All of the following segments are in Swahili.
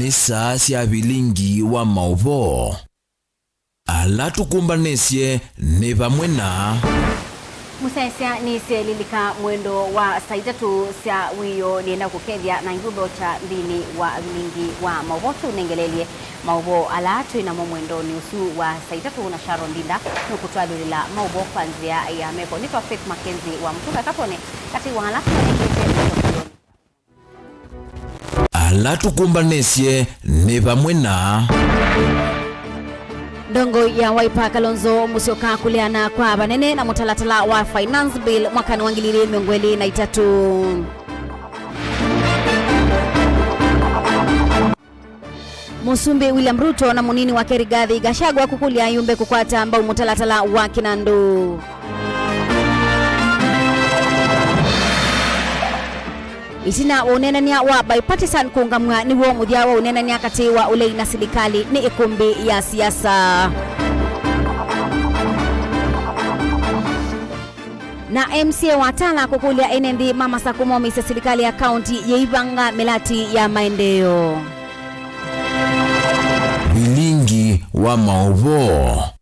nisa sia Vilingi wa Mauvoo. Ala tukumbanesye ni vamwe na Musaisia ni selilika mwendo wa saitatu sia wiyo lienda kukethia na ngubo cha mbini wa Vilingi wa Mauvoo tunengelelie Mauvoo alatu ina mwendo ni usu wa saitatu na Sharon Dinda nukutwali la Mauvoo kwanzia ya meko nitwa MAKENZI wa mtuka kapone kati wa halafu ala tukumbanesye ni vamwe na Dongo ya Wiper Kalonzo Musyoka kuliana kwa banene na mutalatala wa finance bill mwaka wa 2023. Musumbi William Ruto na munini wa Rigathi Gachagua kukulia yumbe kukwata ambao mutalatala wa Kinandu. Isina unenania wa bipartisan kungamwa ni wo muthia wa unenania kati wa ulei na serikali ni ikumbi ya siasa. Na MCA watala kukulia enendi mama sakumomi sa serikali ya county yeivanga melati ya maendeleo. Vilingi wa Mauvoo.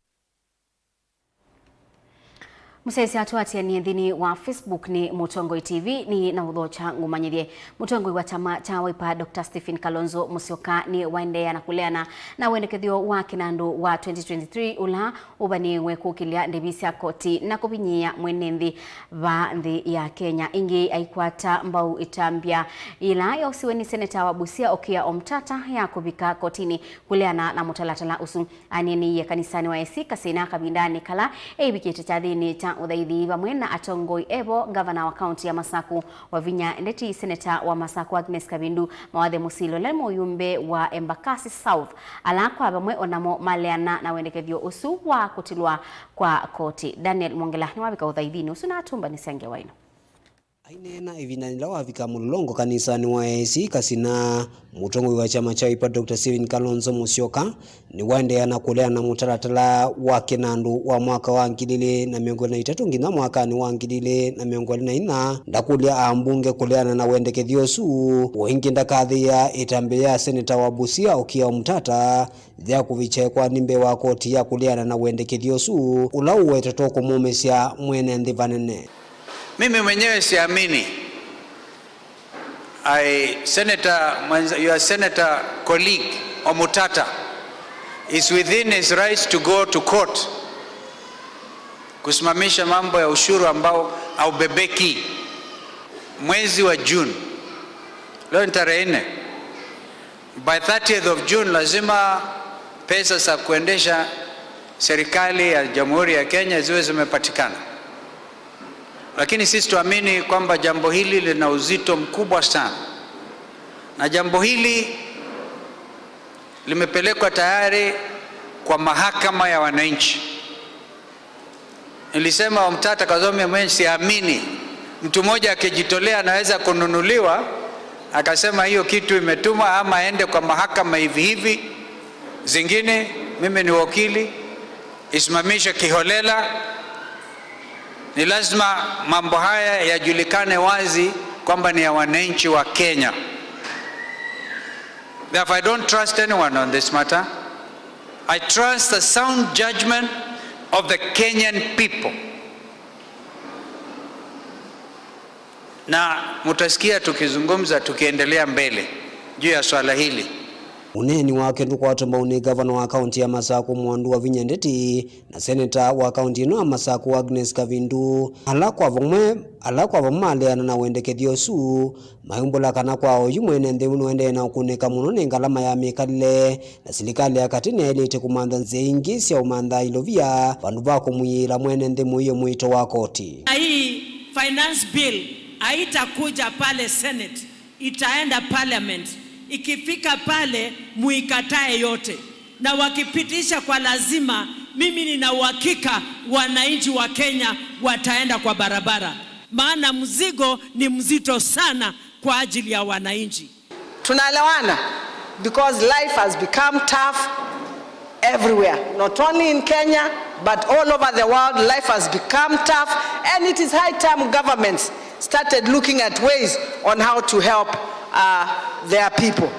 Musaisi atuatia ni ndini wa Facebook ni Mutongoi TV ni na udhocha ngumanyithie. Mutongoi wa chama cha Wiper Dr. Stephen Kalonzo Musyoka ni waendea na kuleana na wendekethio wa Kinandu wa 2023 ula ubani wekukilia ndibisi ya koti na kubinyia mwenendi va nthi ya Kenya ingi aikwata mbau itambia ila ya usiwe ni seneta wa Busia Okia Omtata ya kubika kotini kuleana na mutalatala usu anini ya kanisani wa esi kasina kabindani kala ebikete chadhini cha udhaithi vamwe na Atongoi Evo gavana wa kaunti ya Masaku wa Vinya ndeti seneta wa Masaku Agnes Kabindu mawathe musilo lemo yumbe wa Embakasi South alakwa vamwe onamo maleana na wendekethio usu wa kutilwa kwa koti. Daniel Mwongela ni wabika udhaithini usu na atumba ni senge waino. Ainena evinanila wavika mulongo kanisani wa esi kasina mutongoi wa chama cha Wiper Dr. Stephen Kalonzo Musyoka ni waendea na kuleana mutalatala wa Kinandu wa mwaka wa 2023 ngina mwaka ni wa 2024 ndakulia ambunge kuleana na wendekethio su wenginda kadhi ya itambe ya seneta wa Busia Okia Omtata ya kuvichekwa nimbe wa koti ya kuleana na wendekethio su ulauwe totoko mumesia mwene ndivanene. Mimi mwenyewe siamini your senator colleague Omutata is within his rights to go to court kusimamisha mambo ya ushuru ambao au bebeki. Mwezi wa June leo ni tarehe 4, by 30th of June lazima pesa za kuendesha serikali ya Jamhuri ya Kenya ziwe zimepatikana. Lakini sisi tuamini kwamba jambo hili lina uzito mkubwa sana. Na jambo hili limepelekwa tayari kwa mahakama ya wananchi. Nilisema Omtata Kazome mwenye siamini mtu mmoja akijitolea anaweza kununuliwa, akasema hiyo kitu imetuma ama aende kwa mahakama hivi hivi. Zingine mimi ni wakili isimamishe kiholela. Ni lazima mambo haya yajulikane wazi kwamba ni ya wananchi wa Kenya. Therefore, I don't trust anyone on this matter. I trust the sound judgment of the Kenyan people. Na mutasikia tukizungumza tukiendelea mbele juu ya swala hili. Uneni wake nduko watomba ni gavana wa kaunti ya Masaku Mwandu wa Vinya ndeti na seneta wa kaunti ino ya Masaku Agnes Kabindu alakwa vamaleana na wendekethio su mayumbola kana kwao yumwene nthi unwende na kuneka muno ni ngalama ya mikalile na serikali ya katine ilete kumantha nzingi cia umantha ilovia vandu va kumwira mwene nthi muiyo mwito wa koti. Hii finance bill haitakuja pale Senate, itaenda parliament. Ikifika pale muikatae yote, na wakipitisha kwa lazima, mimi nina uhakika wananchi wa Kenya wataenda kwa barabara, maana mzigo ni mzito sana kwa ajili ya wananchi. Tunaelewana because life has become tough everywhere, not only in Kenya but all over the world. Life has become tough and it is high time governments started looking at ways on how to help their people.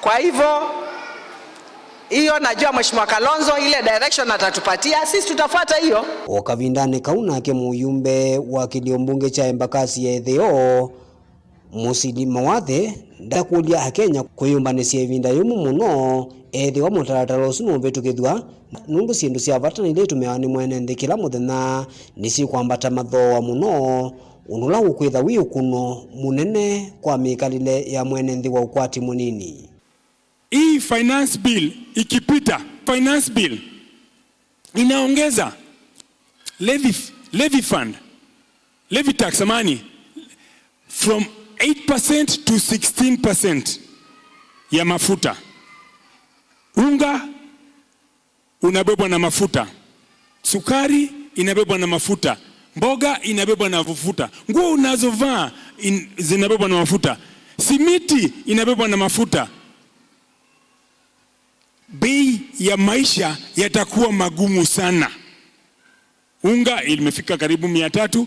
Kwa hivyo hiyo najua Mheshimiwa Kalonzo ile direction atatupatia, sisi tutafuata hiyo. Okavindane kaunake muyumbe wa kiliombunge cha Embakasi ya Etheo Musidi Mawathe ndakulia hakenya kwiyumbanesia ivinda yumu muno Etheo mutaratara usu nuvetukithwa nundu sindu cia vata ile tumeani mwene nthi kila muthenya nisi kwambata mathoa muno unula ukwitha wi ukuno munene kwa mikalile ya mwene nthi wa ukwati munini. Hii finance bill ikipita, finance bill inaongeza levy fund, levy tax amani from 8% to 16% ya mafuta. Unga unabebwa na mafuta, sukari inabebwa na mafuta, mboga inabebwa na mafuta, nguo unazovaa zinabebwa na mafuta, simiti inabebwa na mafuta. Bei ya maisha yatakuwa magumu sana. Unga imefika karibu 300,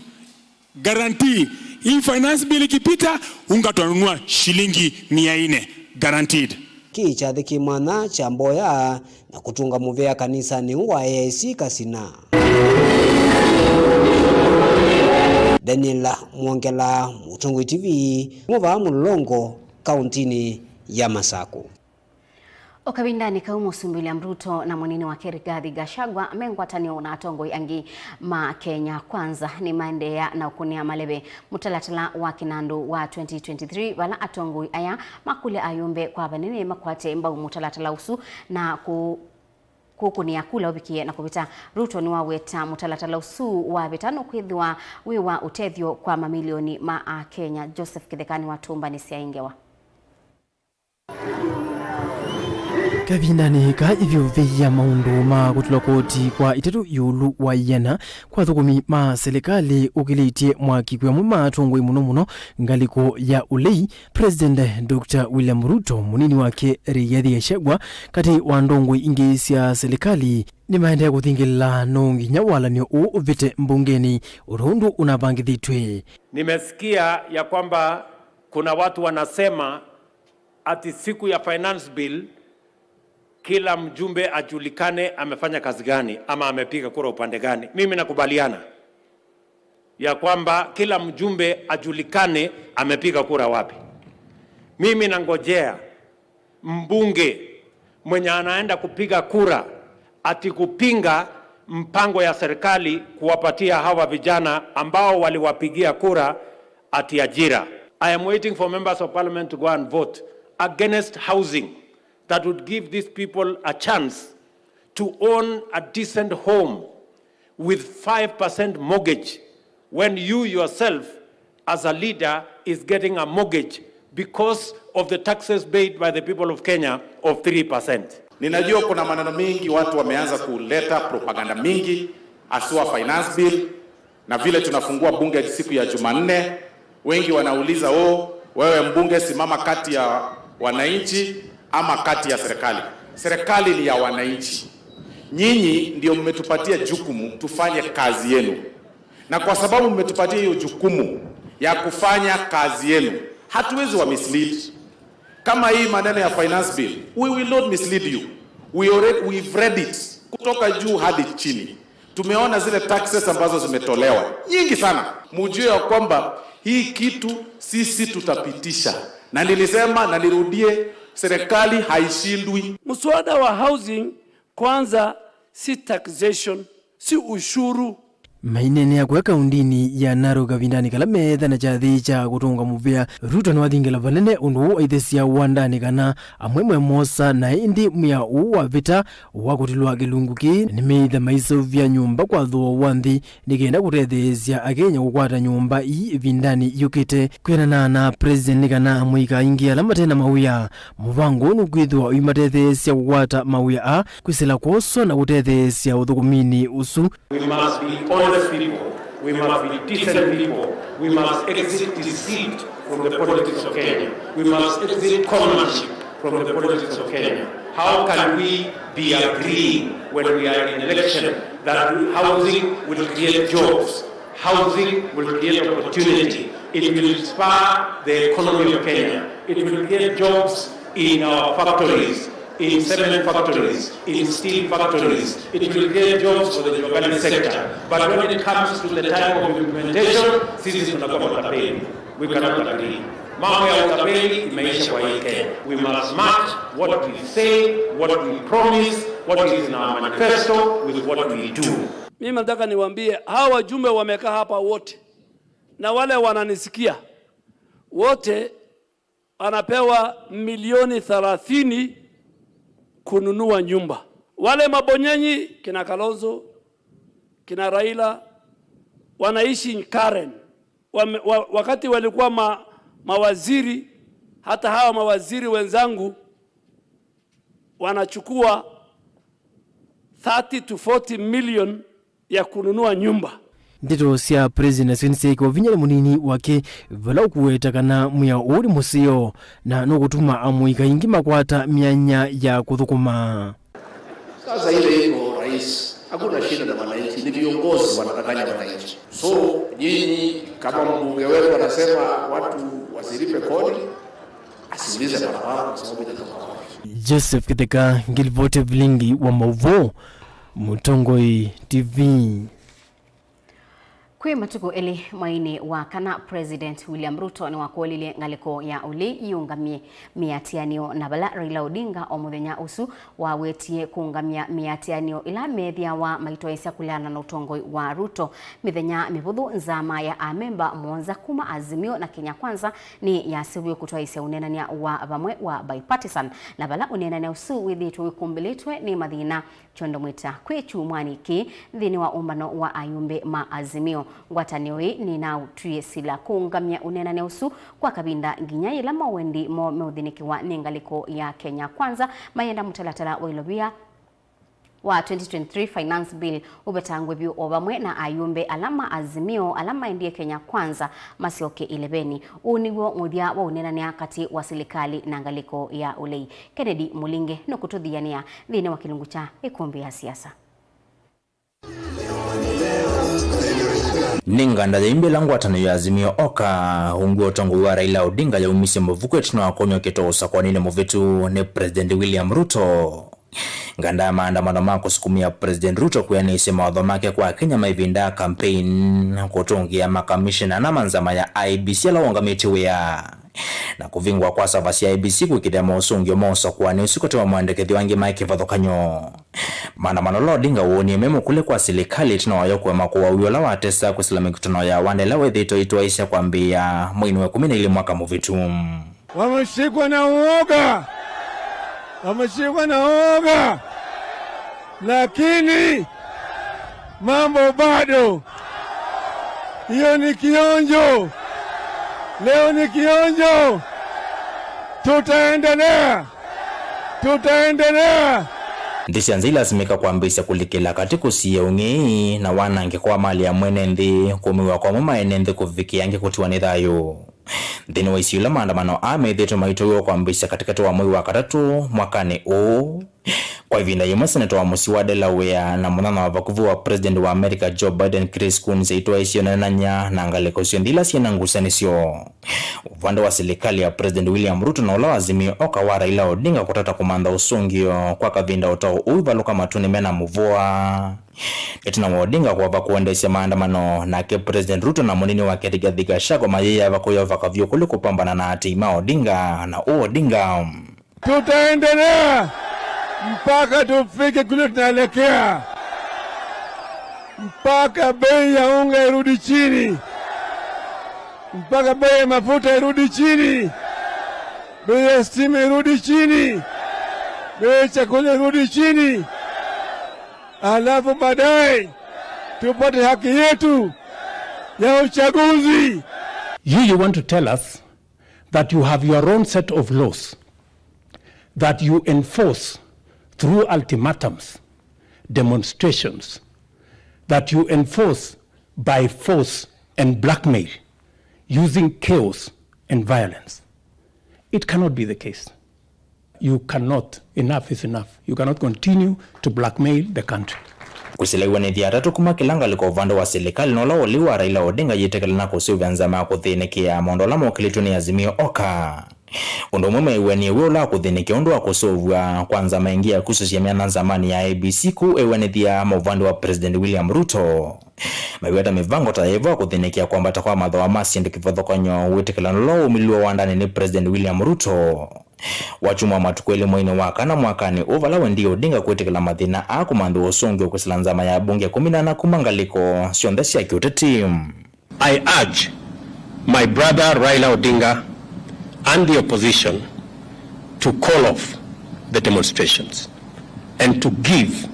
guarantee hii finance bill ikipita unga tunanunua shilingi 400 guaranteed. Kicha kimwana cha Mboya na kutunga muvea kanisa ni wa AIC Kasina. Daniela Mwongela, Mutongo TV, Muva Mulongo, kauntini ya Masako. Okabindani kaumu William Ruto na munini wa Rigathi Gachagua amengwatanio na atongoi angi ma Kenya kwanza ni maendea na ukunia malebe mutalatala wa kinandu wa 2023 wala atongoi aya makule ayumbe kwa banini makwate mbau mutalatala usu na kukunia kula ubikie na kupita Ruto ni waweta mutalatala usu wa betano kwithwa wiwa utethio kwa mamilioni ma Kenya. Joseph Kidekani wa Tumba ni siaingewa Kabindani ka ivyo veya maundu ma kutula koti kwa itatu yulu wa yana kwa thukumi ma serikali ukilitie mwaki kwa mwima atongoi muno ngaliko ya ulei President Dr. William Ruto munini wake Rigathi Gachagua kati wandongoi ingi sia serikali ni maendea kuthingila nongi nyawala ni uvite mbungeni urundu unabangithitwe. Nimesikia ya kwamba kuna watu wanasema ati siku ya finance bill kila mjumbe ajulikane amefanya kazi gani ama amepiga kura upande gani. Mimi nakubaliana ya kwamba kila mjumbe ajulikane amepiga kura wapi. Mimi nangojea mbunge mwenye anaenda kupiga kura ati kupinga mpango ya serikali kuwapatia hawa vijana ambao waliwapigia kura ati ajira. I am waiting for members of parliament to go and vote against housing that would give these people a chance to own a decent home with 5% mortgage when you yourself as a leader is getting a mortgage because of the taxes paid by the people of Kenya of 3%. Ninajua kuna maneno mingi watu wameanza kuleta propaganda mingi asua finance bill na vile tunafungua bunge siku ya Jumanne. Wengi wanauliza wewe mbunge simama kati ya wananchi ama kati ya serikali. Serikali ni ya wananchi. Nyinyi ndio mmetupatia jukumu tufanye kazi yenu. Na kwa sababu mmetupatia hiyo jukumu ya kufanya kazi yenu, hatuwezi wa mislead. Kama hii maneno ya finance bill, we will not mislead you. We've read it kutoka juu hadi chini. Tumeona zile taxes ambazo zimetolewa nyingi sana. Mujue ya kwamba hii kitu sisi tutapitisha. Na nilisema na nirudie, serikali haishindwi. Mswada wa housing kwanza si taxation, si ushuru. Mainene ya kuweka undini ya Narok Gavindani kala metha na chathi cha kutunga muvea Ruto ni wathingila vanene undu aithesia wandani kana amwemwe mosa na indi mya uwa vita wakutilwa kilunguki ni meitha maiso vya nyumba kwa thuo wanthi nikenda kutethesia Akenya kukwata nyumba ii vindani yukite kwena na president kana mwika ingi ala matena mauya muvango nukwithwa uimatethesia kukwata mauya a kwisila kwoso na kutethesia uthukumini usu. We must be honest people. We must be decent people. We must exit deceit from the politics of Kenya. We must exit conmanship from the politics of Kenya. How can we be agreeing when we are in election that housing will create jobs, housing will create opportunity, It will spur the economy of Kenya. It will create jobs in our factories, in cement factories, in steel factories. It will create jobs for the organic sector. But when it comes to the time of implementation, sisi tunakuwa matapeli. We cannot agree. Mambo ya utapeli imeisha kwa hii Kenya. We must match what we say, what we promise, what is in our manifesto with what we do. Mimi nataka niwaambie hawa wajumbe wamekaa hapa wote na wale wananisikia wote anapewa milioni 30 kununua nyumba. Wale mabonyenyi kina Kalonzo, kina Raila wanaishi Karen. Wakati walikuwa mawaziri, hata hawa mawaziri wenzangu wanachukua 30 to 40 million ya kununua nyumba. Ndito cia president Swense ko vinyere munini wake vala kuwetakana muya uri musio na no gutuma amuika ingi makwata mianya ya kuthukuma. Sasa ile iko rais, hakuna shida na wananchi, ni viongozi wanadanganya wananchi. So nyinyi kama mbunge wetu anasema watu wasilipe kodi, asilize barabara kwa sababu itatoka. Joseph Kiteka, Ngilvote Vilingi wa Mauvoo, Mutongoi TV. Kwe matuko eli maini wa kana President William Ruto ni wakuolile ngaliko ya uli yungamie miatianio na bala Raila Odinga omuthenya usu wa wetie kuungamia miatianio ila methia wa maitoesa kuliana na utongoi wa Ruto mithenya mibuthu nzama ya amemba mwonza kuma Azimio na Kenya Kwanza ni ya siwe kutoaisia unenania wa vamwe wa bipartisan na bala unenania usu withitwe kumbilitwe ni mathina chondo mwita kwechu mwaniki thini wa umbano wa ayumbe ma Azimio ngwatanio hii ni na utuye sila kuungamia unenania usu kwa kabinda nginya ila mawendi mo meuthiniki wa nengaliko ya Kenya Kwanza mayenda mutalatala wa ilobia wa 2023 finance bill ubetangwe biu obamwe na ayumbe alama Azimio alama ndiye Kenya Kwanza masioke 11 unigo muthia wa unenania kati wa serikali na ngaliko ya ulei. Kennedy Mulinge no kututhiania thine wa kilungu cha ikumbi ya siasa. Ninganda ya imbe langu watano ya Azimio oka unguo tongo wa Raila Odinga ya umisi mvuku etino wakonyo ketosa kwa nile mvetu ne President William Ruto. Nganda maandamano mako sukumia President Ruto kuyani isema wadhamake kwa Kenya maivinda campaign kutungia makamishina na manzama ya IBC la wangamiti wea. Na kuvingwa kwa savasi ya IBC kukidema usungio moso kwa ni usikotewa muandekethi wangi maiki vadhokanyo. Maandamano la Odinga uoni memo kule kwa serikali tunawayokuwa makuwa uyola watesa kwa Islamic tunawa ya wandela wedhito ituaisha kwa mbia mwini wa 10 ili mwaka muvitu. Wameshikwa na uoga. Wameshikwa na uoga. Lakini mambo bado. Hiyo ni kionjo. Leo ni kionjo. Tutaendelea. Tutaendelea. Ndishanzila zimeka kuambisa kulikila katiko siye ungi na wanange kwa mali ya mwenendi kumiwa kwa muma enende kuviki yange kutiwa nidhayo. Dhini wa isi yula maandamano dheto maito kuambisa katika tuwa mwi wa katatu mwakani o. Kwa hivinda yuma senato wa musi wa Delaware na mwanana wa vakuvu wa President wa America Joe Biden Chris Coons itoa isio na nanya na angaleko sio ndila siya nangusani sio. Uvanda wa serikali ya President William Ruto na ula Azimio oka wa Raila Odinga kutata kumanda usungio kwa kavinda utao uivaluka matuni mena Muvua. Etina wa Odinga kwa vakuendesha maandamano na ke President Ruto na munini wa Rigathi Gachagua mayaya vakuyo vakavyo kuli kupambana na hatima Odinga na Odinga. Tutaendelea mpaka tufike kule tunaelekea. Mpaka bei ya unga irudi chini. Mpaka bei ya mafuta irudi chini. Bei ya stima irudi chini. Bei ya chakula irudi chini. Alafu baadaye tupate haki yetu ya uchaguzi. You want to tell us that you have your own set of laws that you enforce through ultimatums, demonstrations, that you enforce by force and blackmail, using chaos and violence. It cannot be the case. You cannot, enough is enough. You cannot continue to blackmail the country. Kusilewa ni thiatatu kuma kilanga liko upande wa serikali nola oliwa Raila Odinga yitekelana kusuvya nzama kuthinikia mondola mokilituni Azimio Oka. Undo mume iweni wula kuthinikia undu wa kusuvya kwanza maingia kususia miana zamani ya ABC ku iweni thia muvande wa President William Ruto. Maiweta mivango taevo kuthinikia kwamba takwa madhawa masi ndikivothokonyo witekelana lo umiliwa wandani ni President William Ruto. Wachuma matukweli mwini wakana mwakani uvala wendi Odinga kwetekela mathina akumandu osongi okusila nzama ya bunge 18 kumangaliko siondesi ya kiote team. I urge my brother Raila Odinga and the opposition to call off the demonstrations and to give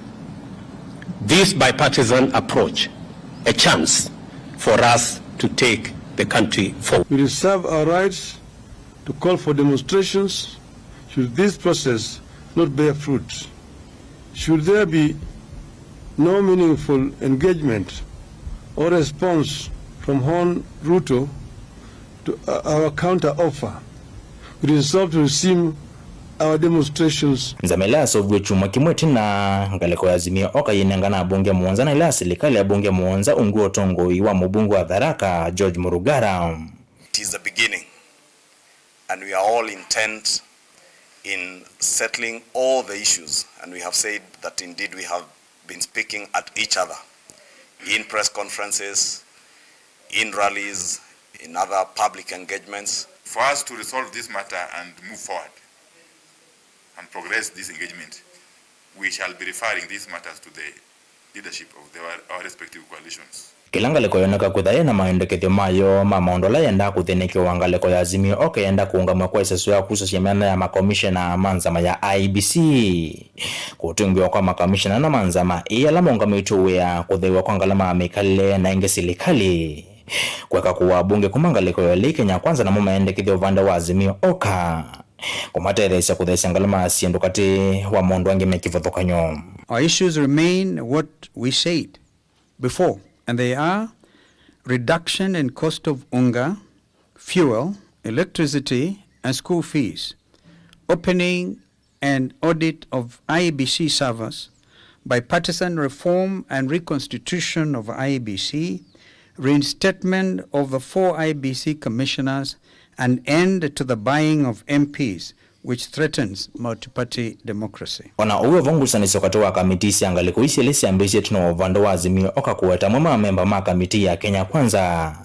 this bipartisan approach a chance for us to take the country forward. We reserve our rights to call for demonstrations should this process not bear fruit. Should there be no meaningful engagement or response from Hon Ruto to our counter offer, we resolve to resume our demonstrations. Nzamela sovwe chuma kimweti na ngaleko ya Azimio Oka yenengana bunge muonza na ila serikali ya bunge muonza unguo tongo iwa mbungu wa Tharaka George Murugara. It is the beginning, and we are all intent in settling all the issues, and we have said that indeed we have been speaking at each other in press conferences, in rallies, in other public engagements. For us to resolve this matter and move forward and progress this engagement, we shall be referring these matters to the leadership of our respective coalitions. Kilanga liko yoneka kuthaye na maendekethio mayo maondola yenda kuthinekio wangaleko ya Azimio Oka yenda kuungamwa kwa iseso ya kususiamiana ya makomishena manzama ya IBC. Kutungiwa kwa makomishena na manzama iyala mongamito wea kuthaiwa kwa ngalama mikale na inge serikali. Kweka kuwa bunge kumangaleko ya Kenya kwanza na maendekethio vanda wa Azimio Oka. Kumateresa kuthesa ngalama siendo kati wa mondo wange mekivothokanyo. Our issues remain what we said before. And they are reduction in cost of unga, fuel, electricity, and school fees, opening and audit of IEBC servers, bipartisan reform and reconstitution of IEBC, reinstatement of the 4 IEBC commissioners, and end to the buying of MPs, which threatens multi-party democracy. Ona uwe vongu saniso katoa kamitisi angaliko isi elisi ambisi tuno vando wa Azimio Oka kuweta mwema memba makamiti ya Kenya kwanza.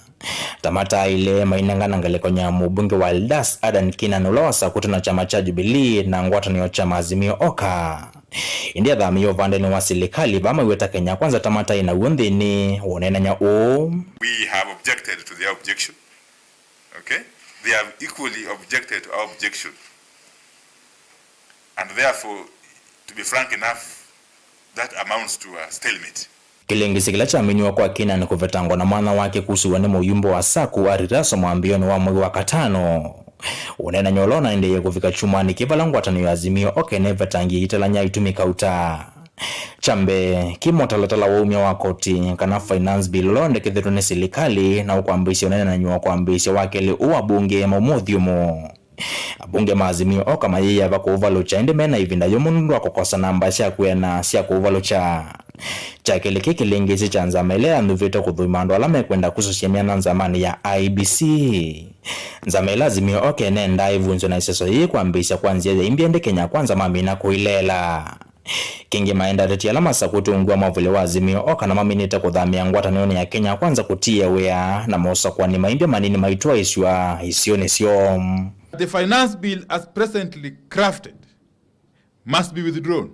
Tamata ile mainangana angaliko nyamu bunge wa Eldas Adan Kina Nolosa kutuna chama cha Jubilee na ngwata niyo chama Azimio Oka. India dhamiyo vande ni wasilikali bama uweta Kenya kwanza tamata ina uondi ni uonena nya We have objected to their objection. Okay? They have equally objected to our objection. And therefore, to be frank enough, that amounts to a stalemate. Kilingisi kila cha minyo kwa Kina ni kuvetango na mwana wake kuhusu wanemo uyumbo wa saku ariraso mwambioni wa mwezi wa katano. Unena nyolona indeye kufika chumani kibalangu wataniyo Azimio Oka nevetangi italanya itumika uta. Chambe kimo talotala wa umya wakoti kana finance bill londe kithirune serikali na ukwambisi unena na nyuwa kwambisi wakeli uwa bunge momothiumo. Bunge Azimio Oka mayeye vako uvalo cha indemena ivinda yomundu wako kosa namba siya kuena siya uvalo cha keleke kilingisi cha nzamele anduvito kudhuimando alame kwenda kususiamiana nzamani ya IBC. Nzamele Azimio Oka nenda ivunzo na iseso hii kwambisi kwanzia ya imbiende Kenya kwanza mamina kuilela. Kingi maenda reti alama sakutu ungua mavule wa Azimio Oka na maminita kudhamia ngwata nioni ya Kenya kwanza kutia wea na mosa kwa ni maimbia manini maitua iswa isione sio. The finance bill as presently crafted must be withdrawn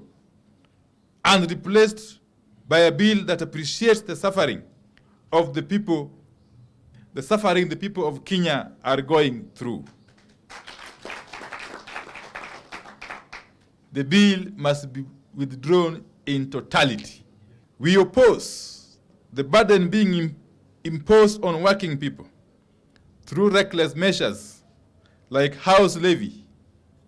and replaced by a bill that appreciates the suffering of the people, the people of Kenya are going through. The bill must be withdrawn in totality. We oppose the burden being imposed on working people through reckless measures like house levy,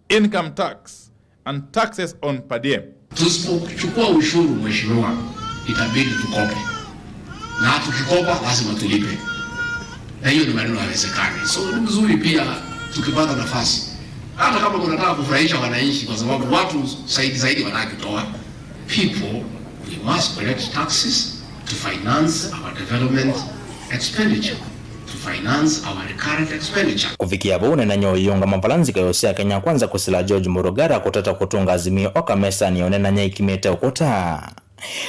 income tax, and taxes on per diem. Tusipochukua ushuru mheshimiwa, itabidi tukope. Na tukikopa lazima tulipe. Na hiyo ni maneno hayawezekani. So ni mzuri pia tukipata nafasi. Hata kama unataka kufurahisha wananchi kwa sababu watu zaidi wanakitoa. People We must collect taxes to finance our development expenditure, to finance our recurrent expenditure. Kufikia hapo na nyoyonga mabalanzika yose ya Kenya Kwanza kusila George Murugara kutata kutunga azimio oka mesa ni onena nya ikimete ukota.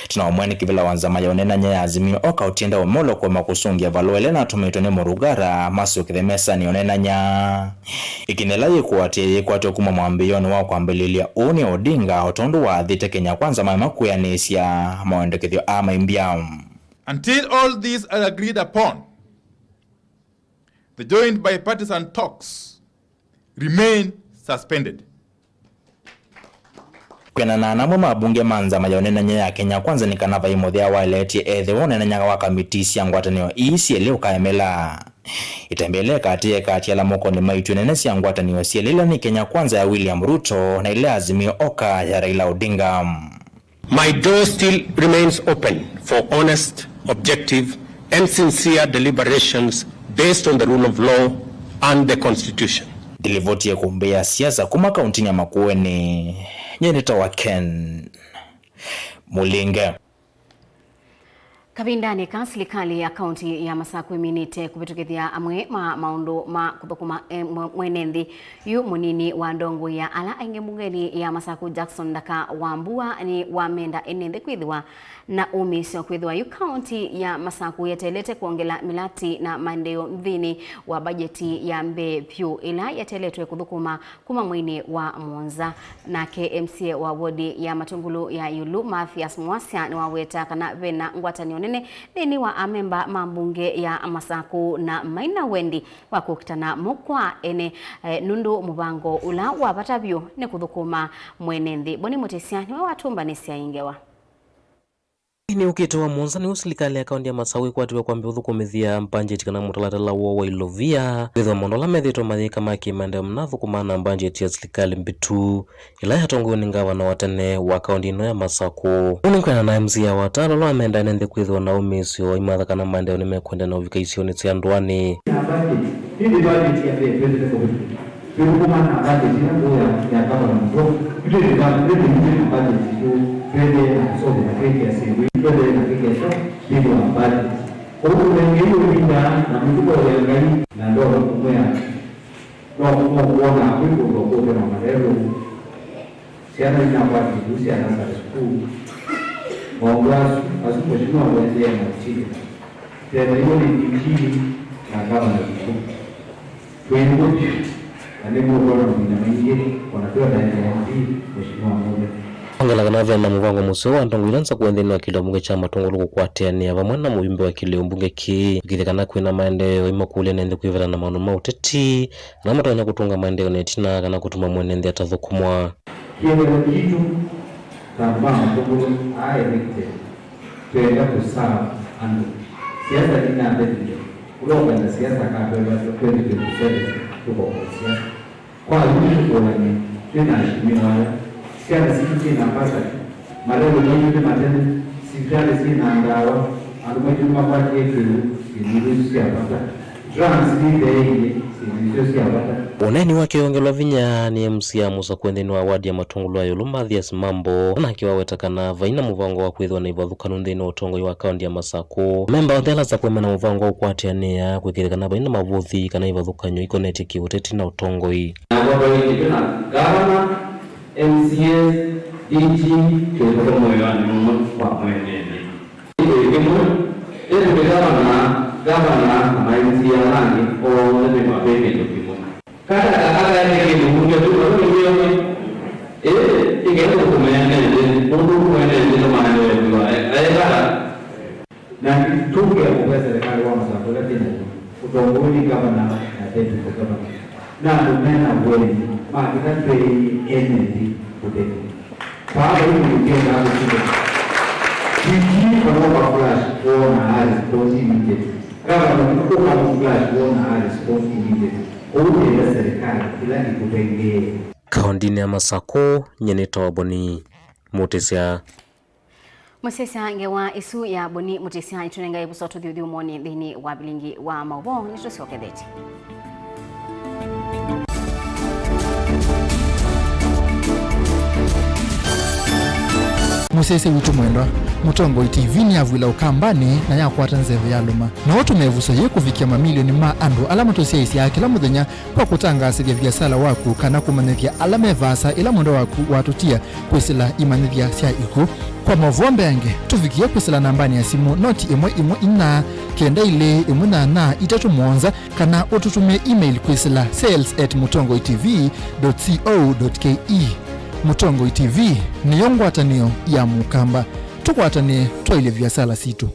Tunaomwani kibila wanzama ya onena nya azimio oka utienda omolo kwa makusungia valuele na tumetone Murugara masu kithemesa ni onena nya. Ikinela yekuate kuma mwambiyoni wao kwa mbelilia uni Odinga otondu wa dhite Kenya Kwanza maimaku ya nesia mawendekedhio ama imbiam. Until all these are agreed upon, the joint bipartisan talks remain suspended. Kwena na namwe mabunge manza majonena nya ya Kenya Kwanza ni kanava imothia waleti wone na nyaga wa kamitisi ya ngwatanio isi leo kaemela. Itembele kati ya la moko ni maitu nenesi ya ngwatanio si lila ni Kenya Kwanza ya William Ruto na ile azimio oka ya Raila Odinga. My door still remains open for honest, objective and sincere deliberations based on the rule of law and the constitution. Dilivoti ya kumbea siasa kuma kauntini ya Makueni nyeneta wa Ken Mulinge. Kabindani ka serikali ya kaunti ya Masako iminite kubitukithia amwe maundu ma kuthukuma mwenendi yu munini wa ndongo ya ala ainge mungeni ya Masako Jackson Daka Wambua ni wamenda enende kwithiwa na umisio kwithiwa yu kaunti ya Masako yetelete kuongela milati na maendeleo mthini wa bajeti ya mbe pyu ila yeteletwe kuthukuma kuma mwini wa Monza na KMCA wa wodi ya Matungulu ya Yulu Mathias Mwasya ni waweta kana vena ngwatanio nene nini wa amemba mambunge ya Masako na Maina Wendi wakukitana mukwa ene nundu mubango ula wabatabyo ne kuthukuma mwenendi boni mutesiani wa watumba nesia ingewa. Ni ukito wa Monza ni usilikali ya kaunti ya Masawi kwa atiwa kwa mbiuthukumithia budget kana mutalatala wa ilovia withwa mondola methito mathika maki mande mnathu kumana budget ya serikali mbitu ila hatongoni ngawa na watene wa kaunti ino ya Masako unikwena na MCA wa tano lo amenda nende kwithwa na umisio imatha kana mande ni mekwenda na uvika ni cia ndwani hii budget ya president kwa kuma na budget ya kama mto kitu ni budget tu pende so na keki simu pende na keki so ndio budget kwa hiyo wengine winda na mtu wa yangali na ndio kumwea ndio kuona hapo ndio kwa maneno siana ina budget tu siana za school mwanzo asipojua wazee na chini tena hiyo ni chini na kama na tuendelee Anemo kwa na mwingine wanapewa na mheshimiwa mmoja. Angala kana vya muvango muso wa ndongo ilanza kuendeni wa kila mbunge cha matongolo kukwatiania vamwe na muyumbe wa kile mbunge ki ukithikana kwina maendeleo imakule nende kuivana na maono mauteti na matanya kutunga maendeleo netina kana kutuma mwenende atathukumwa kiyo kitu kama matongolo elected tuenda kusaa ando siasa ina mbele uloka na siasa kabla ya 2027 tuko kwa siasa kwa hiyo tunaona tunaheshimiwa siasa sisi tunapata mareo mengi matendo sifari si na ndawa alikuwa mapati yetu ni siasa transmit si siasa oneni wake ongelwa vinya ni MCA Musa kwendeni wa wadi ya Matungulu ya Yulu Mathias Mambo na akiwa wetakana vaina muvango wa kwithwa na ivathukanu nthini utongo wa kaunti ya Masako memba othela za kwemena muvango ukwatiania kwikirikana vaina mavuthi kana ivathukanyo ikoneti kiuteti na utongo hii gavana MCA DG kwa moyo wa mwenende gavana na MCA nani o ndio mabeke ndio kada yake mbunge tu ingeweza kumeana ndio mwenende ndio maana ndio na tuke ya kwa serikali wa Masako lakini utongoni gavana na deputy gavana na mena wewe maana energy kudete kwa hiyo ndio hapo kidogo kiji kwa flash kuona response immediate kama mtu kwa flash kuona response immediate kwa serikali ila ni kupengee kaunti ya Masako nyeneta wa boni mutesya Musesa ngewa isu ya boni mutesya itunenga ibusoto thiu moni thini wa Vilingi wa Mauvoo ni tusioketheti Musese witu mwendwa Mutongo TV ni avwila ukambani na yakwata nzeve yaluma na watu mevuso ye kufikia mamilioni ma andu alama tosiaisi ya kila muthenya kwa kutangasithia biasala waku kana kumanithia alama evasa ila mundo waku watutia kwisila imanithia sia iku kwa Mauvoo mbenge tufikie kwisila nambani ya simu noti imwe ina kenda ile imwe na itatu mwonza kana ututumie email kwisila sales@mutongotv.co.ke. Mutongo TV ni yongwatanio ya mukamba tukwatane twaile biasala situ.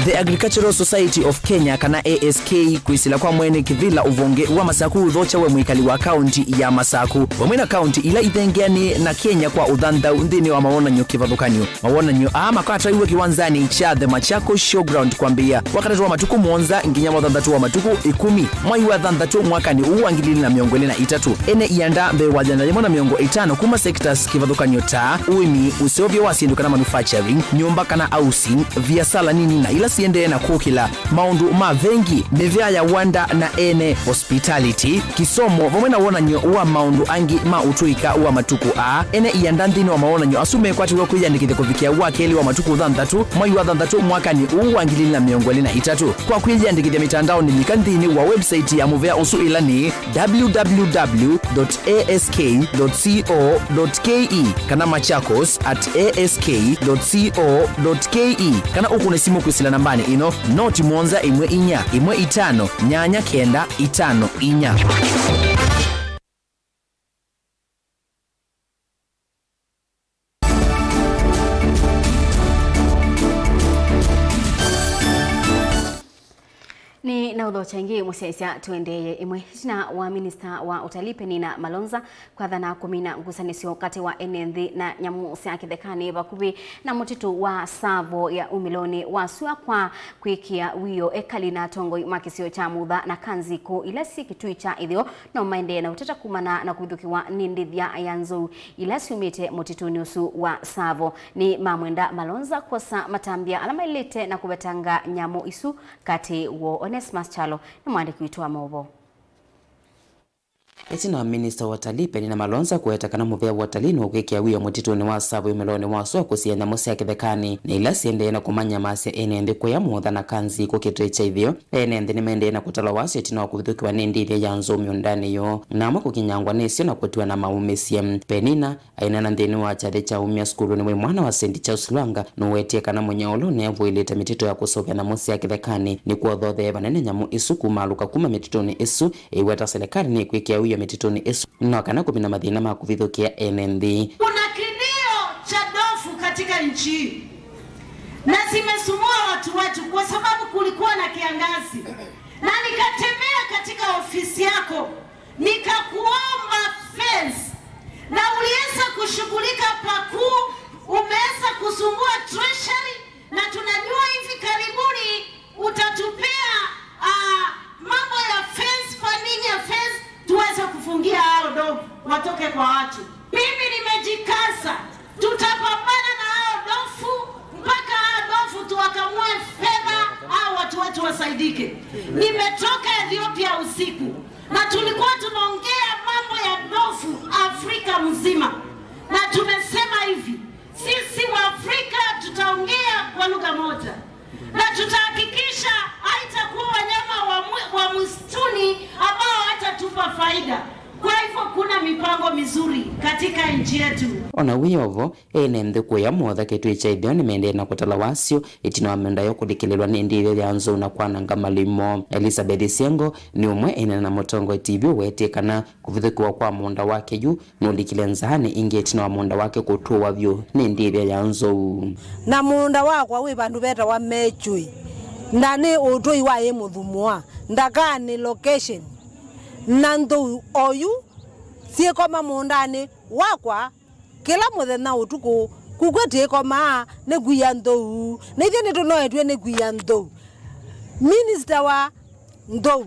The Agricultural Society of Kenya kana ASK kwisila kwa mwene kivila uvonge wa Masaku uthocha we mwikali wa county ya Masaku wamwena county ila ithengeani na Kenya kwa udhantha ndini wa mawonanyo kivathukanio mawonanyo makata iwe kiwanzani cha the Machako Showground kwambia wakati wa matuku mwonza nginya mwathantatu wa matuku 10 mwai wa thantatu mwakani uwa ngilili na miongo na itatu ene ianda mbe wajana limo na miongo 5 kuma sectors kivathukanio ta uimi usiovyo wasindu kana manufacturing nyumba kana housing biasala nini na ila siende na kukila maundu mavengi mevya ya wanda na ene hospitality kisomo vomwena wonanyo wa maundu angi utuika wa matuku ene iandandini wa maonanyo asume kwati wa kuyandikithe kufikia wakeli wa matuku thantatu mwai wa thantatu mwakani uwangilili na miongo na itatu kwa kuyandikithia mitandao ni mikandini wa website ya muvea usu ilani www.ask.co.ke kana machakos@ask.co.ke kana ukune simu kwisila nambani ino noti mwonza imwe 5 nyanya kenda 5 ni na udhochangie musesia tuendeye imwe na wa minister wa utalii Penina Malonza kwa dhana kumina ngusanisio kati wa enenthi na nyamu cia kithekani bakubi na mutitu wa savo ya umiloni wasua kwa kwikia wio ekali na tongo makisio cha mutha na kanziko ilasi kitui cha ithio na maende na utata kumana na kuithukiwa nindithia yanzu ilasi umite mutitu nusu wa savo ni mamwenda Malonza kosa matambia alama ilete na kubetanga nyamu isu kati wo Chalo ni mwandiki wetu wa Mauvoo. Etina minister wa utalii Penina Malonza kueta kana muvea wa utalii na ukikia wio mutituni wa savo imeloni wasua kusienda musi ya kithekani ni ila siende na kumanya masi enende kwa ya mutha na kanzi kukitwecha ithio enende ni mende na kutala wasi etina wa kuthukiwa nindi ithia ya nzomi undani yo na ama kukinyangwa nesio na kutua na maumesia Penina aina na ndeni wa chade cha umia skulu ni mwana wa St. Charles Lwanga nuwetie kana mwenyolo ne vuilita mitito ya kusovya na musi ya kithekani ni kuodhothe banene nyamu isu kumaluka kuma mititoni isu iweta serikali ni kuikia wio mititoni isu na kana kumina madhina makuvithukia enendi. Kuna kilio cha ndovu katika nchi na zimesumua watu wetu kwa sababu kulikuwa na kiangazi, na nikatembea katika ofisi yako nikakuomba fence na uliweza kushughulika pakuu, umeweza kusumbua treasury na tunajua hivi karibuni utatupea mambo ya fence, funding ya fence tuweze kufungia hao dogo watoke kwa watu. Mimi nimejikaza, tutapambana na hao dofu mpaka hao dofu tuwakamue fedha hao watu wetu wasaidike. Nimetoka Ethiopia usiku na tulikuwa tunaongea mambo ya dofu Afrika mzima, na tumesema hivi, sisi wa Afrika tutaongea kwa lugha moja na tutahakikisha haitakuwa wanyama wa msituni ambao hatatupa faida. Kwa hivyo kuna mipango mizuri katika nchi yetu. Ona wiyovo enende kuya motha kitwicha ithio ni mende na kutala wasio itina wa menda yo kulikililwa ni ndile ya nzo na kwananga malimo. Elizabeth Siengo ni umwe ene na Mutongo TV wetekana kuvithukiwa kwa munda wake yu nulikile nzani inge itina wa munda wake kutuwa vyo ni ndile ya nzo na munda wakwa wi bandu beta wa mechui ndani utoi wa ye muthumwa ndakani location nando oyu sie koma mundani wakwa kila muthenya utuku kugwete koma ne guyando ne thini tunoetwe ne guyando minister wa ndo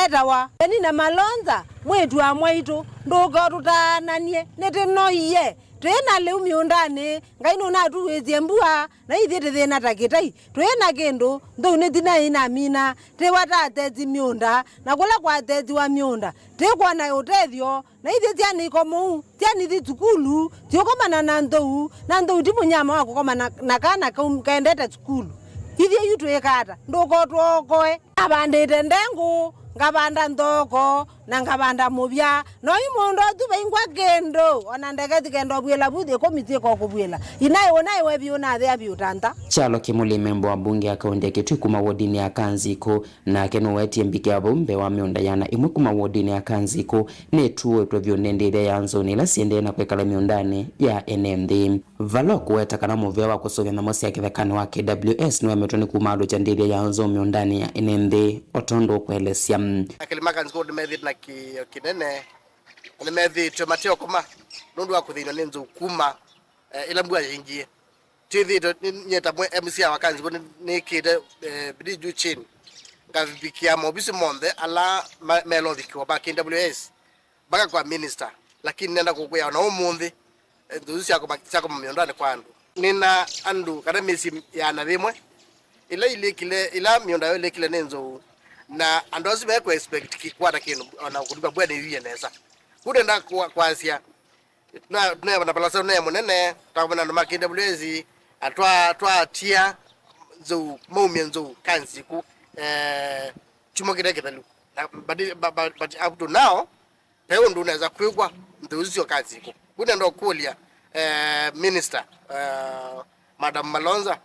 edawa Penina Malonza mwetu amwaitu ndugo tutananie netinoiye twena leu miundani ngai no na tuwezie mbua na ithite thina takitai twena kindu ndo ne thina ina mina te watate ti miunda na kula kwa teti wa miunda te kwa na utethio na ithite ani komu tiani thi tukulu tiokomana na ndo ndi munyama wako koma na kana kaendete tukulu ithie yutu ekata ndoko twokoe abandite ndengu ngabanda ndoko na ngabanda mubya no imondo tuba ingwa kendo ona ndegeti kendo bwela budhe komiti ko kubwela inayo webiona the abiutanta Chalo Kimuli membo wa bunge akaunti ya Kitui kuma wodini ya Kanziko na keno weti mbike wa bombe wa miunda yana imwe kuma wodini ya Kanziko netuwe twevyo nendele ya nzoni la siende na kwekala miundani ya NMD Valoko weta kana Mauvoo wa kusovya na mosi ya kithekani wa KWS niwe metoni kumado chandele ya nzo miundani ya NMD otondo kwelesia Makenzi methi na kinene ni methi tomateo kuma nundu wa kuthino ni nzu kuma ila mbua yingie tithi nyeta mwe MC wa Makenzi ni kide bidi juu chini ngavipikia mobisi monde ala melo vikiwa ba KWS baka kwa minister lakini nenda kukuya na umundi nduzi yako miondani kwandu nina andu kada mesi ya na thimwe ila mionda yo lekile nenzo na andozi beko expect kikwata kinu ona kudiba bwana yiye nesa kude nda kwasia na balasa na munene takubana na KWS atwa tia zo momienzo Kanziko chumo kideketalu but up to now pewo ndo unaweza kwigwa nduzi yo Kanziko kude ndo kulia minister Madam Malonza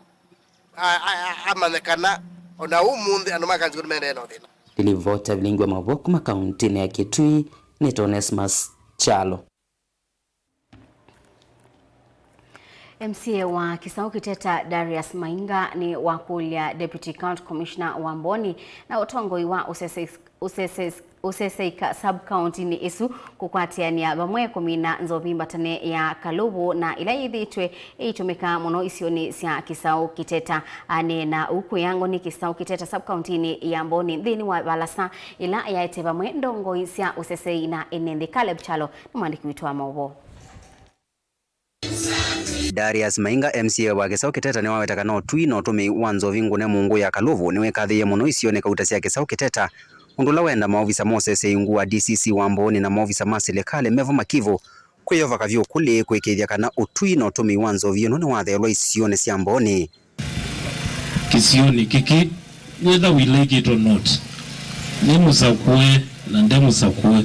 amanekana ona umundi ando Makenzi mende no thina Ilivota Vilingi wa Mauvoo kuma kaunti ya Kitui ni Onesmus Chalo. MCA wa Kisau Kiteta Darius Mainga ni wakulia Deputy County Commissioner wa Mboni na utongoi wa Useseika sub-county ni isu kukwatiania bamwe kumina nzovimba tane ya Kalubu na ila ithitwe itumika muno isioni sia Kisau Kiteta ane na uku yango ni Kisau Kiteta sub-county ni ya Mboni thini wa balasa ila yaete bamwe ndongo sia usesei na enende Caleb Chalo ni mwandiki witu wa Mauvoo. Darius Mainga MCA wa Kisau Kiteta ni wawetaka no tui no tumi wanzo vingu ne mungu ya Kalubu niwe kathiye muno isione kautasia Kisau Kiteta undula wenda maofisa Moses Ingu wa DCC wa Mboni na maofisa masilekale Mevo Makivu kweyova kavyo kule kwekethia kana utui no tumi wanzo vino ni wathelwa isione sia Mboni kisioni kiki whether we like it or not ni musakwe na ndemu sakwe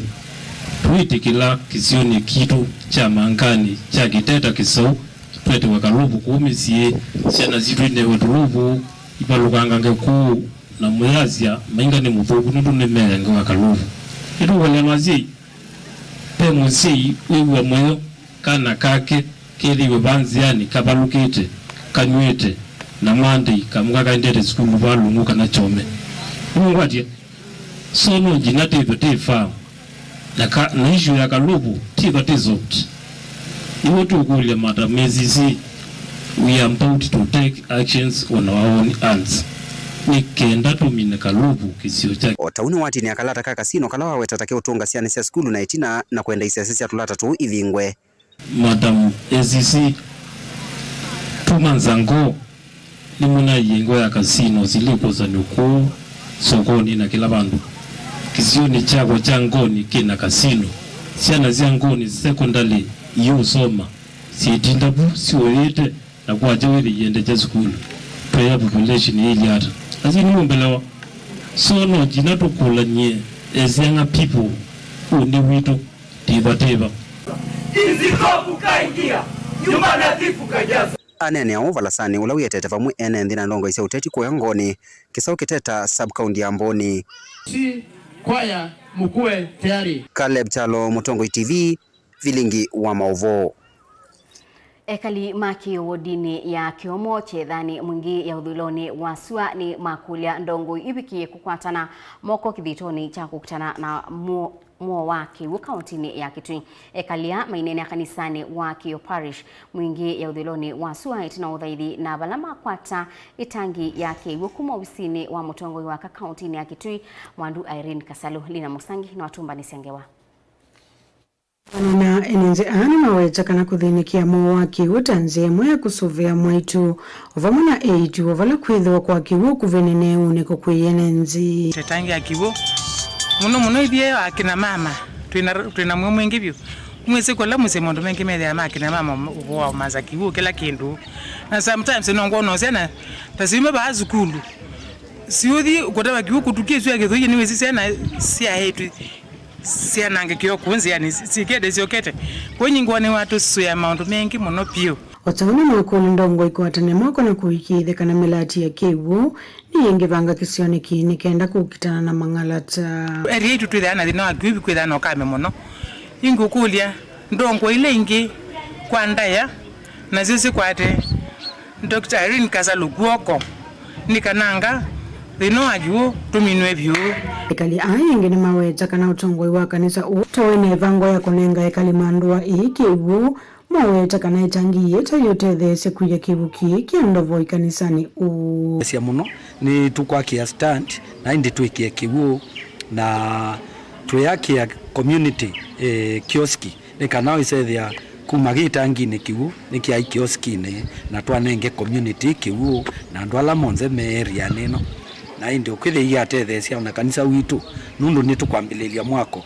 tuitikila kisioni kitu cha mankani cha Kiteta Kisau twete wa Kalubu kuumisie siana zitu ine weturubu ibalukanga ngeku na muyazia Mainga ni muthuku nundu ni menge wa Kalubu idu wale mazi pe musi wiwa moyo kana kake keliwe banziani kabalukite kanywete na mandi kamuka ndete skulu balungu kana chome ngwatia sono jinate vete fa na issue ya Kalubu tiva tizot iwotu kulia matamezi we are about to take actions on our own hands nikenda tumine Kalubu kisio chake otauni wati ni akalata kaka sino kalawa wetatake utunga siani sia skulu na itina na kwenda isiasisi atulata tu ivingwe Madam ACC tumanzango ni muna yengo ya kasino ziliko za nuku sokoni na kila bandu kisio ni chako changoni kina kasino siana ziangoni secondary yu soma sitindabu siwete na kwa jaweli yende cha skulu prayer population hili hata azini umbelewa sono jinato kula nye as young people undi wito tiba Inzikobu kaingia nyumba nadhifu kajaza anene ya uvalasani ula uyetete vamwe ene ndina ndongo isia uteti kwa ngoni Kisau Kiteta sub-county ya Mboni si kwaya mkue tayari Caleb Chalo Mutongo TV Vilingi wa Mauvoo Ekali maki wodini ya Kiomo chethani mwingi ya udhuloni wasua ni makulia ndongo ibikie kukwatana moko kithitoni cha kukutana na muo waki wakautini ya Kitui ekalia mainene ya kanisani wa Kio Parish mwingi ya udhuloni wasua itina udhaidi na balama kwata itangi yake wukuma wisini wa mutongo wa kakauntini ya Kitui Mwandu Irene Kasalu Lina Musangi na watumba nisengewa na enenze ana maweta kana kuthinikia mwaki utanzie mwe kusuvia mwaitu ovamana eitu ovala kwithwa kwa kiwu kuvenene uneko kwiyenenzi tetangi akiwo muno ibie akina mama twina mwe mwingi byo mwese kola musemondo mengi mede akina mama wa maza kiwu kila kindu na sometimes nongo no sena tasime ba azukulu siudi kotaba kiwu kutukie sio yake niwe sena sia hetu sia nange kyo kunzi yani sikede siokete kwenyingwane watu suya maundu mengi muno pio Otaona makulu ndongo ikwatane moko na kuikithe kana melati ya kiwu ni yenge vanga kisione kini kenda kukitana na mangalata eri yetu twithana thina agwibi kwithana okame muno ingukulia ndongo ile ingi kwa ndaya na sisi kwate Dr. Irene Kasaluguoko nikananga thina agiwo tuminwe byo ekali ayenge ni maweta kana utongoi wa kanisa utoene vango ya kunenga ekali mandua ikiwu maweta kana itangiye tayote these kuya kibuki kiandovo ikanisani sia muno ni tukwakia stand na indi twikia kiwu na tuyakia community kioski nikanao isethia kumagita ngine kiwu nikia kioski ne na twanenge community kiwu na ndwala monze me area neno na indi ukithe ya tethesia na kanisa witu nundu nitukwambililia mwako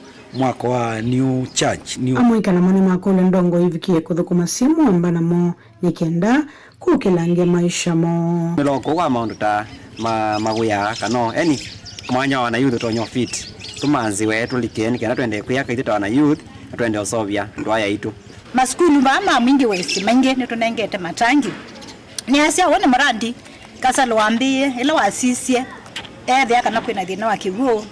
wa new church new amwikana mani makule ndongo hivikie kuthukuma simu ambana mo nikenda kukilange maisha mo meloko kwa maundu ta maguya kano eni mwanya wana youth tonyo fit tumanzi wetu likeni kana twende kuyaka ite wana youth twende osovia ndwaya itu maskulu mama mwingi wesi mange nitunengete matangi ni asia wone murandi kasa lwambie ila wasisie ethe akana kwina thina wa kiwu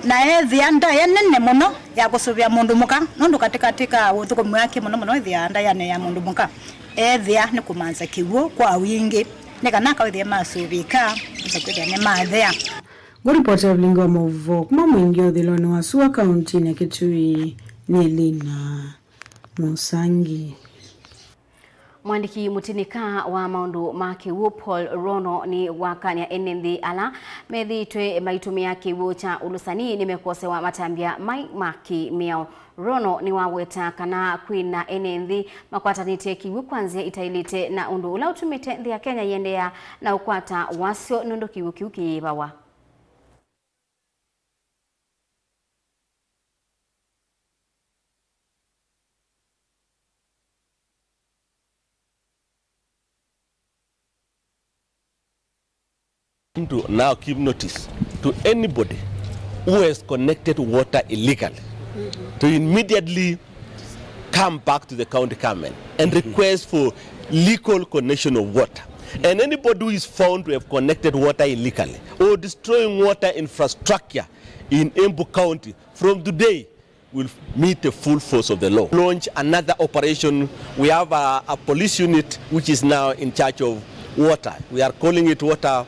na ethe anda yanene muno ya kusuvia mundu muka nundu katika uthukumu yake muno ethe anda yane ya mundu muka ethe ni kumanza kiwu kwa wingi nikana kawithia masuvika itakwithia ni mathea Goripoti ya Vilingi wa Mauvoo kuma mwingi uthiloni wa Sua kaunti na Kitui ni Lina Musangi. Mwandiki mutinika wa maundu ma kiwu Paul Rono ni wakania enenthi ala methitwe maitumia kiwu cha ulusani nimekosewa matambia mai maki miao. Rono ni waweta kana kwina enenthi makwatanite kiwu kwanzia itailite na undu ula utumite nthi ya Kenya yendea na ukwata wasio nundu kiwu kiukiibawa. To now give notice to anybody who has connected water illegally to immediately come back to the county government and request for legal connection of water. And anybody who is found to have connected water illegally or destroying water infrastructure in Embu County from today will meet the full force of the law. Launch another operation. We have a police unit which is now in charge of water. We are calling it water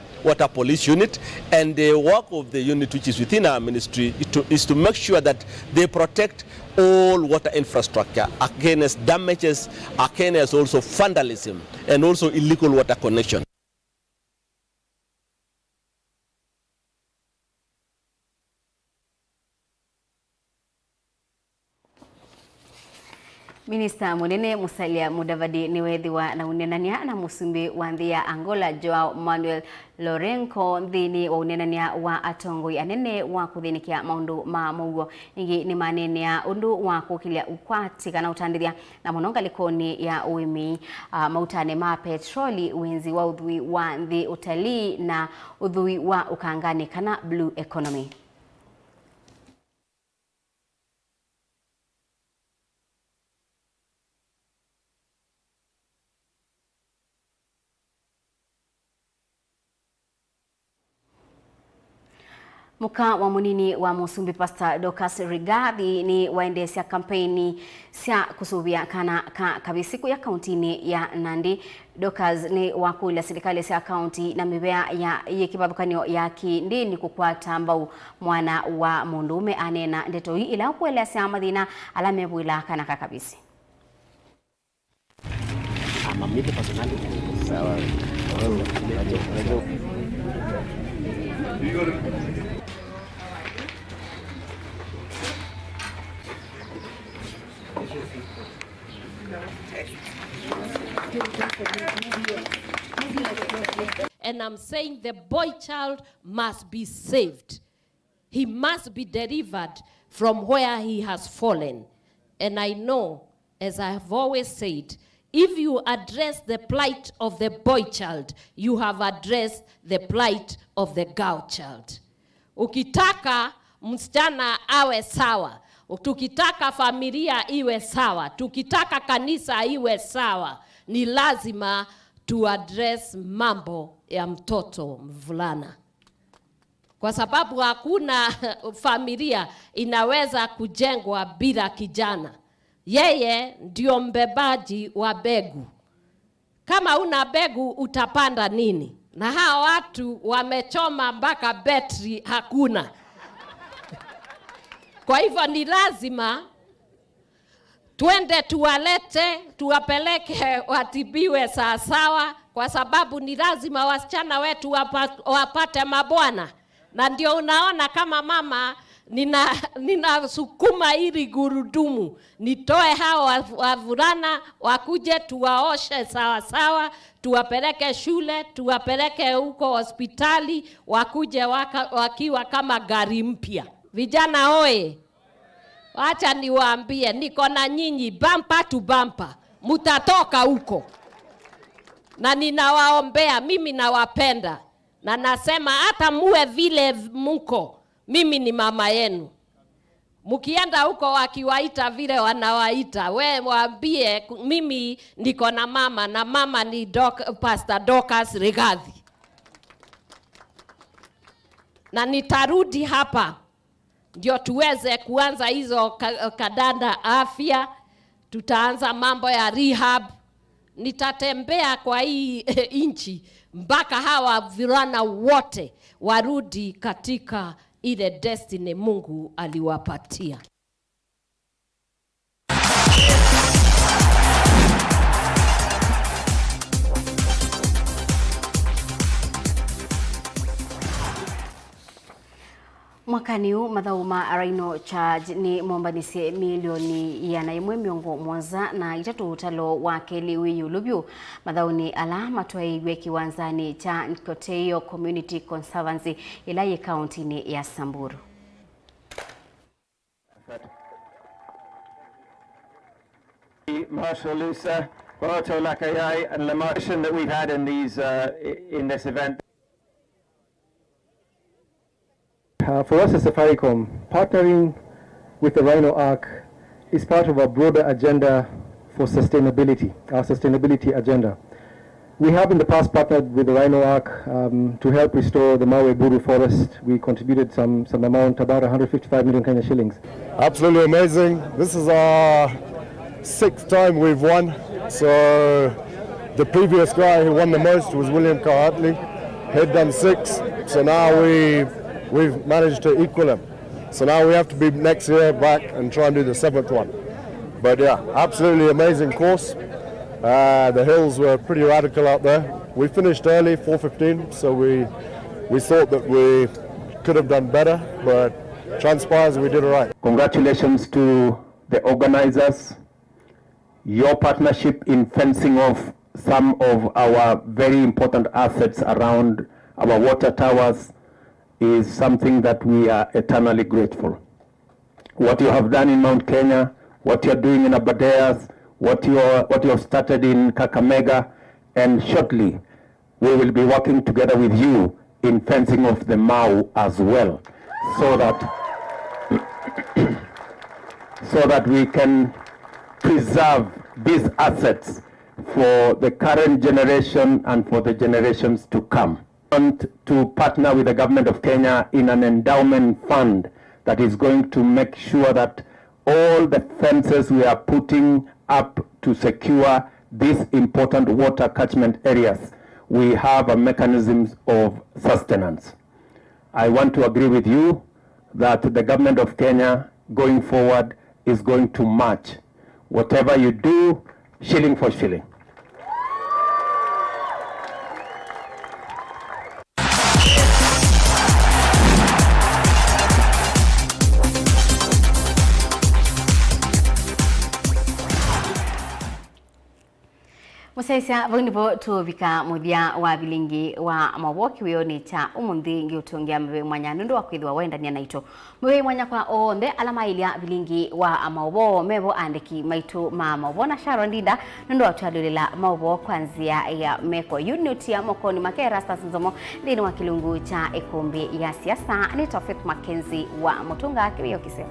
police unit, and the work of the unit which is within our ministry is to make sure that they protect all water infrastructure against damages, against also vandalism and also illegal water connection. Minista Munene Musalia Mudavadi niwethiwa na unenania na musumbi wa nthi ya Angola Joao Manuel Lourenco nthini wa unenania wa atongoi anene wa kuthinikia maundu ma Mauvoo ingi ni manenea undu wa kukilia ukwati kana utandithia na mononga likoni ya uimi mautane ma petroli wenzi wa uthui wa nthi utalii na uthui wa ukangani kana blue economy. Muka wa munini wa musumbi Pastor Docas Rigathi ni waendesha kampeni sia kusuvia kana kabisiku ya kauntini ya Nandi. Docas ni wakula serikali sia kaunti na mibea ya yekibadhukanio ya kindini kukwata mbau mwana wa mundume anena ndeto hii ila kuelea sia madhina alamebwila kana kakabisi. Mamite personality. Sawa. and I'm saying the boy child must be saved. He must be delivered from where he has fallen. And I know, as I have always said, if you address the plight of the boy child, you have addressed the plight of the girl child. Ukitaka msichana awe sawa, tukitaka familia iwe sawa, tukitaka kanisa iwe sawa, ni lazima to address mambo ya mtoto mvulana. Kwa sababu hakuna familia inaweza kujengwa bila kijana. Yeye ndio mbebaji wa begu. Kama una begu utapanda nini? Na hao watu wamechoma mpaka betri hakuna. Kwa hivyo ni lazima tuende tuwalete, tuwapeleke watibiwe sawasawa, kwa sababu ni lazima wasichana wetu wapate mabwana. Na ndio unaona kama mama ninasukuma ili gurudumu, nitoe hao wavulana wakuje tuwaoshe sawasawa, tuwapeleke shule, tuwapeleke huko hospitali, wakuje wakiwa kama gari mpya. Vijana oye, wacha niwaambie, niko na nyinyi bumper to bumper, mutatoka huko. Na ninawaombea, mimi nawapenda. Na nasema hata muwe vile mko, mimi ni mama yenu. Mukienda huko wakiwaita vile wanawaita, we waambie mimi niko na mama, na mama ni Pastor Dorcas Rigathi. Na nitarudi hapa ndio tuweze kuanza hizo kadanda afya, tutaanza mambo ya rehab. Nitatembea kwa hii inchi mpaka hawa vijana wote warudi katika ile destiny Mungu aliwapatia. Mwakani huu mathauma araino charge ni mombanisi milioni ya na imwe miongo mwanza na itatu utalo wake liwi yulubyu. Mathauni ala matwaigwe kiwanzani cha Nkoteyo Community Conservancy ilaye county ni ya Samburu. Marshal Lusa, Baroto Lakayai, and the motion that we've had in these in this event. For us as Safaricom, partnering with the Rhino Arc is part of our broader agenda for sustainability, our sustainability agenda. We have in the past partnered with the Rhino Arc to help restore the Mauvoo forest. We contributed some amount, about 155 million Kenya shillings. Absolutely amazing. This is our 6th time we've won. So the previous guy who won the most was William Hartley. He'd done 6. So now we've managed to equal him. So now we have to be next year back and try and do the 7th one. But yeah, absolutely amazing course. The hills were pretty radical out there. We finished early, 4:15, so we thought that we could have done better, but transpires we did all right. Congratulations to the organizers. Your partnership in fencing off some of our very important assets around our water towers is something that we are eternally grateful. What you have done in Mount Kenya, what you're doing in Aberdares, what you have started in Kakamega, and shortly we will be working together with you in fencing off the Mau as well, so that we can preserve these assets for the current generation and for the generations to come. We want to partner with the government of Kenya in an endowment fund that is going to make sure that all the fences we are putting up to secure these important water catchment areas, we have a mechanism of sustenance. I want to agree with you that the government of Kenya going forward is going to match whatever you do, shilling for shilling. Musaisia vunipo tuvika muthia wa Vilingi wa Mauvoo kiwio ni cha umuthi ngiutungia mwe mwanya nundu wa kwithwa wendania naito mwe mwanya kwa onthe alama ilia Vilingi wa Mauvoo mevo andiki maitu ma Mauvoo na Sharon Dinda nundu wa tualulila Mauvoo kwanzia ya meko unity ya mokoni make Rasta Nzomo dini wa kilungu cha ikumbi ya siasa ni Tofik MAKENZI wa Mutunga kiwio kiseo.